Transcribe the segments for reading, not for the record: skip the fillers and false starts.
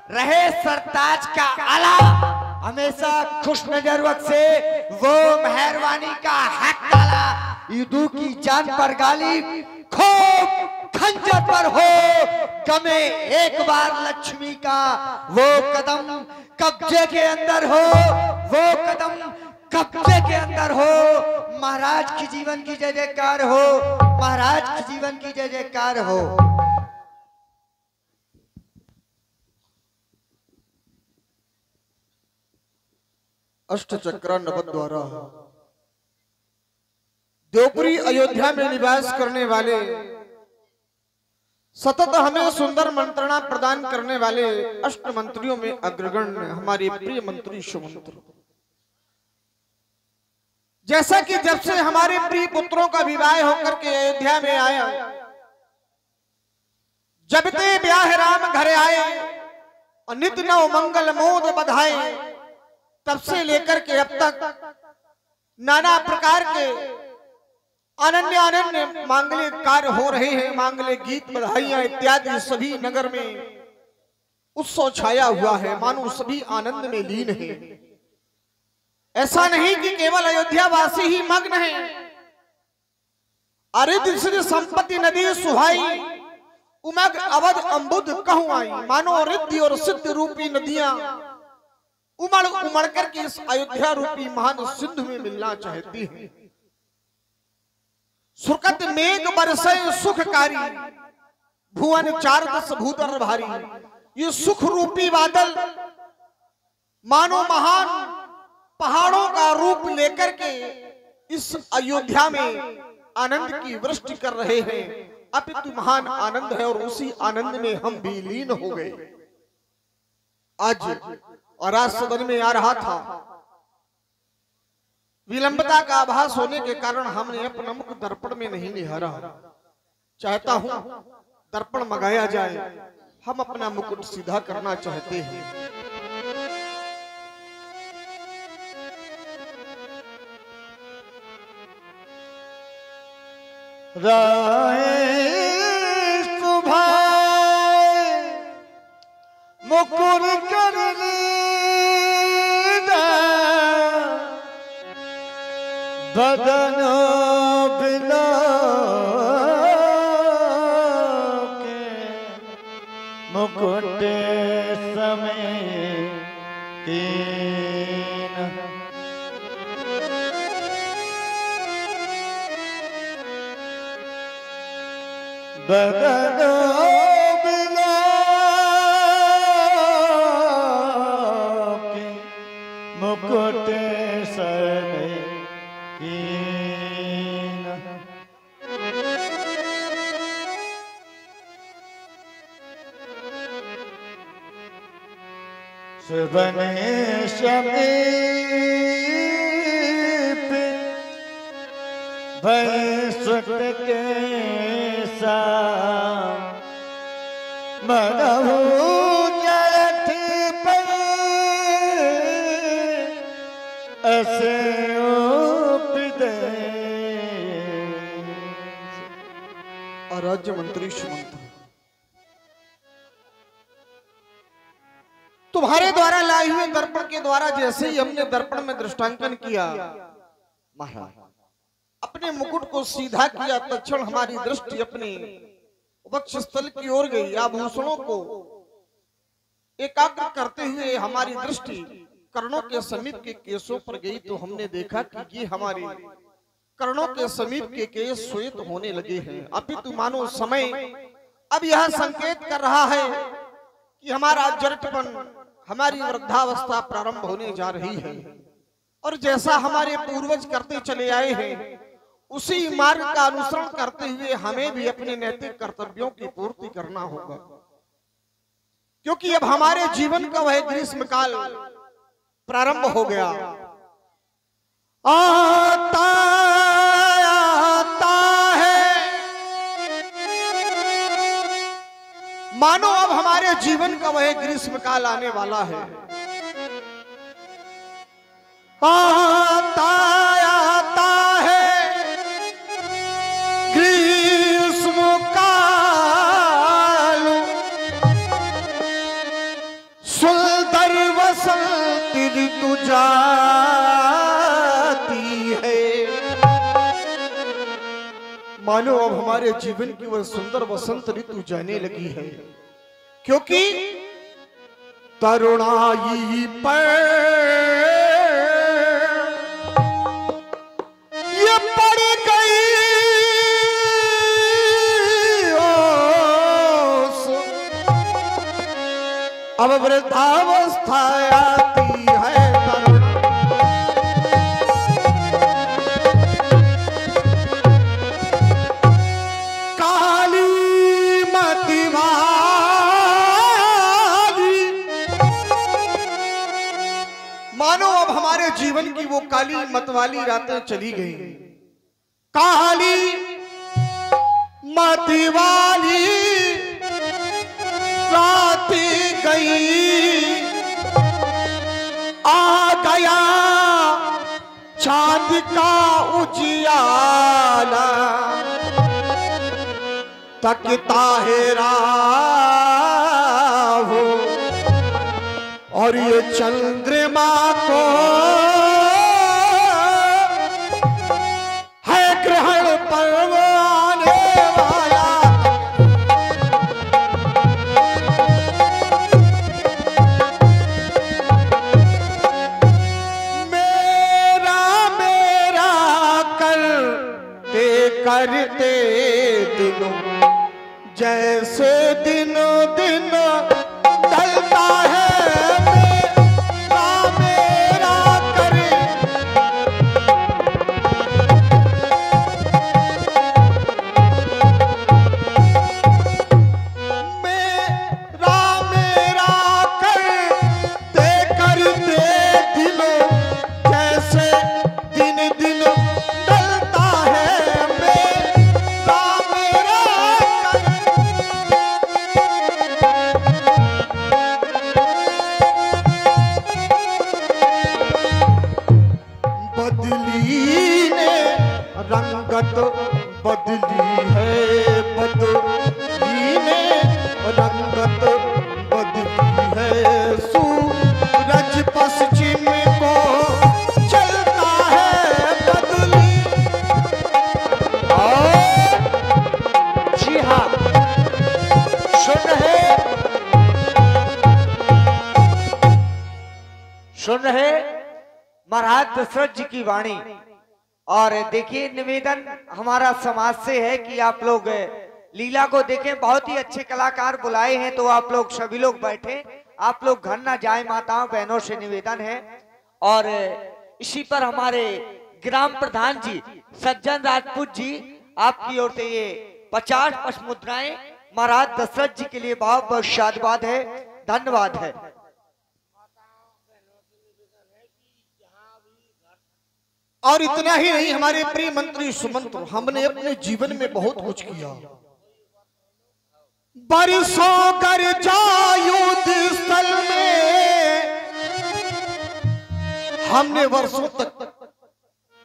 रहे सरताज का आला, हमेशा खुश नजर वक्त से वो मेहरबानी का हक डाला। ईदू की जान पर गाली खूब खंजर पर हो, गमे एक बार लक्ष्मी का वो कदम कब्जे के अंदर हो, वो कदम कब्जे के अंदर हो। महाराज की जीवन की जय जयकार हो, महाराज की जीवन की जय जयकार हो। अष्टचक्र नवद द्वारा देवपुरी अयोध्या में निवास करने वाले, सतत हमें सुंदर मंत्रणा प्रदान करने वाले अष्ट मंत्रियों में अग्रगण्य हमारे प्रिय मंत्री सुमंत्र। जैसा कि जब से हमारे प्रिय पुत्रों का विवाह होकर के अयोध्या में आया, जब ते ब्याह राम घरे आए और नित नव मंगल मोद बधाए, तब से लेकर के अब तक नाना प्रकार के अनन्य अनन्य मांगलिक कार्य हो रहे हैं। मांगलिक गीत बधाइयां इत्यादि सभी नगर में उत्सव छाया हुआ है, मानो सभी आनंद में लीन है। ऐसा नहीं कि केवल अयोध्या वासी ही मग्न है। अरिद सिद्ध संपत्ति नदी सुहाई, उमग अवध अम्बुद कहूं आई। मानो रिद्धि और सिद्ध रूपी नदियां उमड़ उमड़ करके इस अयोध्या रूपी महान सिंधु में मिलना चाहती हैं। सुरकत मेघ बरसे सुखकारी, भुवन चार दस भूतर भारी। ये सुख रूपी बादल मानो महान पहाड़ों का रूप लेकर के इस अयोध्या में आनंद की वृष्टि कर रहे हैं। अपितु महान आनंद है और उसी आनंद में हम भी लीन हो गए। आज और आज सदन में आ रहा था, विलंबता का आभास होने के कारण हमने अपना मुख दर्पण में नहीं निहारा। चाहता हूं दर्पण मंगाया जाए, हम अपना मुकुट सीधा करना चाहते हैं। मुकुर कर बदन बिना के मुकुट समय तीन। बदन बिना के मुकुट समय बने समीप भैंसुत के मनहु जरठ पर ऐसे उपदे। राज्य मंत्री सुमंत्र, तुम्हारे द्वारा लाए हुए दर्पण के द्वारा जैसे ही हमने दर्पण में दृष्टांकन किया, महाराज अपने मुकुट को सीधा किया, तत्क्षण हमारी दृष्टि अपने वक्षस्थल की ओर गई। आभूषणों को एकाग्र करते हुए हमारी दृष्टि कर्णों के समीप के केसों पर गई, तो हमने देखा कि ये हमारे कर्णों के समीप के केस श्वेत होने लगे हैं। अपितु मानो समय अब यह संकेत कर रहा है कि हमारा जड़पन, हमारी वृद्धावस्था प्रारंभ होने जा रही है। और जैसा हमारे पूर्वज करते चले आए हैं, उसी मार्ग का अनुसरण करते हुए हमें भी अपने नैतिक कर्तव्यों की पूर्ति करना होगा। क्योंकि अब हमारे जीवन का वह ग्रीष्म काल प्रारंभ हो गया। आता है मानो अब हमारे जीवन का वह ग्रीष्म काल आने वाला है। आता है ग्रीष्म काल, ऋतु जाती है। मानो अब हमारे जीवन की वह सुंदर वसंत ऋतु जाने लगी है, क्योंकि तरुणाई पर ये पड़ गई ओस, अब वृद्धावस्था आती है काली मति वाली। मानो अब हमारे जीवन की वो काली मत वाली रातें चली गई। काली मत वाली रात गई, आ गया चांद का उजियाला, तकता है राह और ये चंद्रमा को है ग्रहण परवाने वाला। मेरा मेरा करते दिनों जैसे दिन दिन ढलता है, मेरा करे मेरा करते करते दिनों जैसे दिन दिन ढलता है, मेरा बदली ने रंगत बदली है, बदली ने रंगत बदली है, सूरज पश्चिम को चलता है बदली। जी हाँ, सुन रहे महाराज दशरथ जी की वाणी। और देखिए, निवेदन हमारा समाज से है कि आप लोग लीला को देखें। बहुत ही अच्छे कलाकार बुलाए हैं, तो आप लोग सभी लोग बैठे, आप लोग घर ना जाए, माताओं बहनों से निवेदन है। और इसी पर हमारे ग्राम प्रधान जी सज्जन राजपूत जी, आपकी ओर से ये 50 पशमुद्राएं महाराज दशरथ जी के लिए बहुत बहुत शादबाद है, धन्यवाद है। और इतना ही नहीं, हमारे प्रिय मंत्री सुमंत, हमने अपने जीवन में बहुत कुछ किया। बरसों कर युद्ध स्थल में हमने वर्षों तक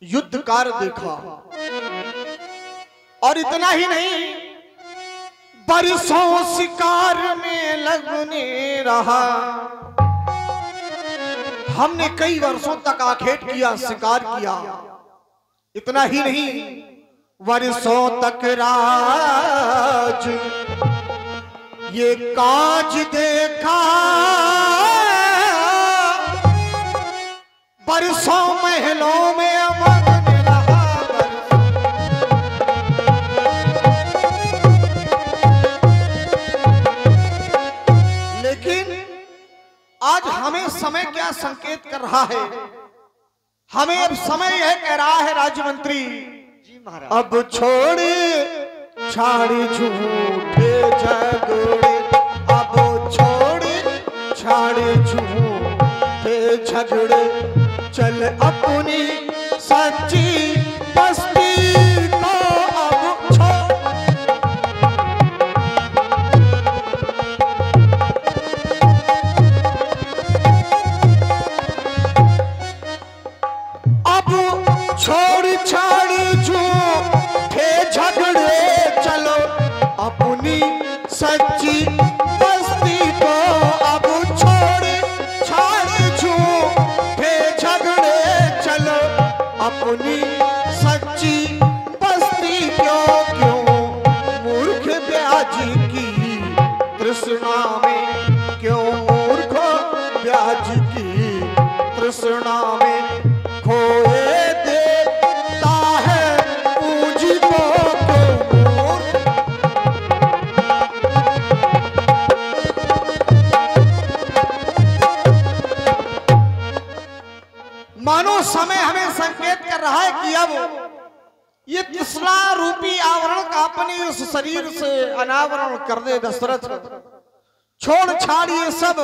युद्ध कार्य देखा। और इतना ही नहीं, बरसों शिकार में लगने रहा। हमने कई वर्षों तक आखेट किया, शिकार किया। इतना ही नहीं, वर्षों तक राज ये काज देखा, बरसों महलों में मगन रहा। लेकिन आज हमें समय क्या संकेत कर रहा है? हमें अब समय यह कह रहा है राज्य मंत्री जी महाराज, अब छोड़े छाड़ी झूठे झगड़े, अब छोड़े छाड़ी झूठे झगड़े, चल अपनी सच्ची बस्ती को अब छोड़। अब छोड़ छाड़ी झूठे झगड़े, चलो अपनी सच्ची बस्ती को अब छोड़ छाड़ झूठे तृष्णा में खोए देता है पूंजी को मोर। मानो समय हमें संकेत कर रहा है कि अब ये तृष्णा रूपी आवरण का अपने उस शरीर से अनावरण कर दे दशरथ। छोड़ छाड़ ये सब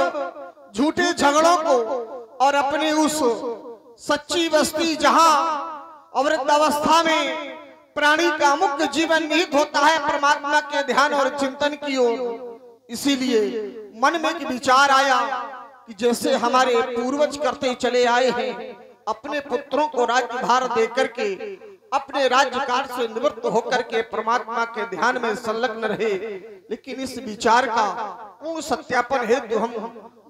झूठे झगड़ों को और अपने उस सच्ची बस्ती जहां अमृत अवस्था में प्राणी का मुख्य जीवन निहित होता है परमात्मा के ध्यान और चिंतन की ओर। इसीलिए मन में एक विचार आया कि जैसे हमारे पूर्वज करते चले आए हैं, अपने पुत्रों को राज्यभार देकर के अपने राज्यकाल से निवृत्त होकर के परमात्मा के ध्यान में संलग्न रहे। लेकिन इस विचार का पूर्ण सत्यापन हेतु तो हम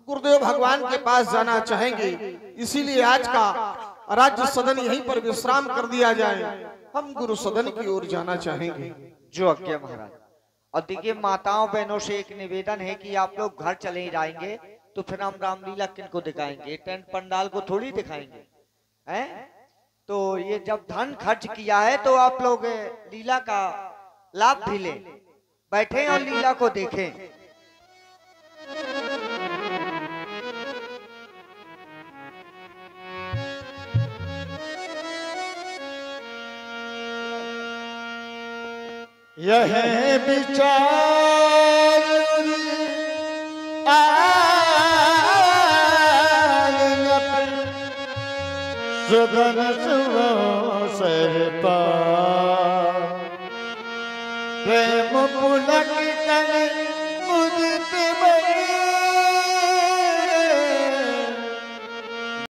गुरुदेव भगवान के पास जाना चाहेंगे। इसीलिए आज का राज्य सदन यहीं पर विश्राम कर दिया जाए, हम गुरु सदन की ओर जाना चाहेंगे। जो आज्ञा महाराज। और देखिए माताओं बहनों से एक निवेदन है कि आप लोग घर चले ही जाएंगे तो फिर हम रामलीला किनको दिखाएंगे, टेंट पंडाल को थोड़ी दिखाएंगे हैं। तो ये जब धन खर्च किया है तो आप लोग लीला का लाभ भी लें, बैठें और लीला को देखें। यह विचार सदन सर पा प्रेम पुलक